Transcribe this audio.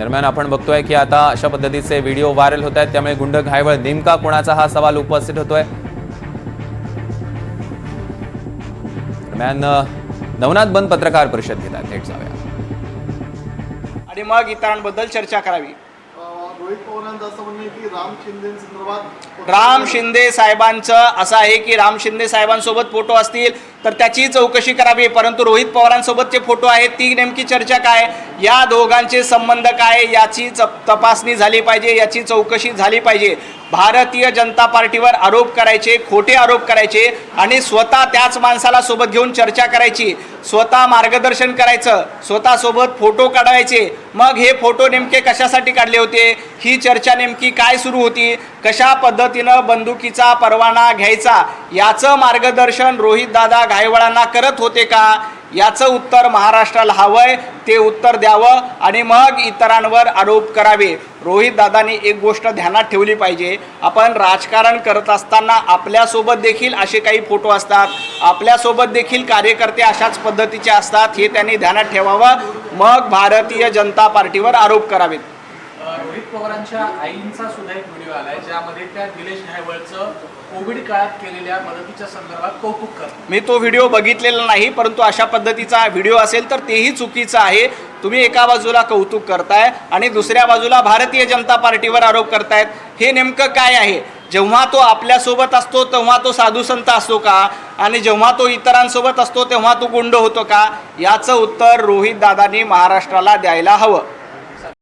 दरम्यान आपण बघतोय की आता अशा पद्धतीचे व्हिडिओ व्हायरल होत आहेत, त्यामुळे गुंड घायवळ नेमका कोणाचा हा सवाल उपस्थित होतोय। दरम्यान नवनाथ बंद पत्रकार परिषद घेतात, थेट जाऊया आणि मग इतरांबद्दल चर्चा करावी। रोहित पवारांचं असं म्हणणं आहे की राम शिंदे साहेबांचं असं आहे की राम शिंदे साहेबांसोबत फोटो असतील तर त्याची चौकशी करावी, परंतु रोहित पवारांसोबतचे फोटो आहेत ती नेमकी चर्चा काय, या दोघांचे संबंध काय याची तपासणी झाली पाहिजे, याची चौकशी झाली पाहिजे। भारतीय जनता पार्टीवर आरोप करायचे, खोटे आरोप करायचे आणि स्वतः त्याच माणसाला सोबत घेऊन चर्चा करायची, स्वतः मार्गदर्शन करायचं, स्वतः सोबत फोटो काढायचे। मग हे फोटो नेमके कशासाठी काढले होते, ही चर्चा नेमकी काय सुरू होती, कशा पद्धतीनं बंदुकीचा परवाना घ्यायचा याचं मार्गदर्शन रोहित दादा घायवळांना करत होते का, याचं उत्तर महाराष्ट्राला हवंय, ते उत्तर द्यावं आणि मग इतरांवर आरोप करावे। रोहित दादांनी एक गोष्ट ध्यानात ठेवली पाहिजे, आपण राजकारण करत असताना आपल्यासोबत देखील असे काही फोटो असतात, आपल्यासोबत देखील कार्यकर्ते अशाच पद्धतीचे असतात, हे त्यांनी ध्यानात ठेवावं, मग भारतीय जनता पार्टीवर आरोप करावेत। रोहित पवारांच्या आईंचा सुद्धा एक व्हिडिओ आलाय ज्यामध्ये त्या निलेश घायवळचं कोविड काळात केलेल्या मदतीच्या संदर्भात कौतुक करतात। मी तो व्हिडिओ बघितलेला नाही, परंतु अशा पद्धतीचा व्हिडिओ असेल तर तेही चुकीचं आहे। तुम्ही एका बाजूला कौतुक करताय आणि दुसऱ्या बाजूला भारतीय जनता पार्टीवर आरोप करतायत, हे नेमकं काय आहे? जेव्हा तो आपल्यासोबत असतो तेव्हा तो साधू संत असतो का, आणि जेव्हा तो इतरांसोबत असतो तेव्हा तो गुंड होतो का, याचं उत्तर रोहित दादांनी महाराष्ट्राला द्यायला हवं।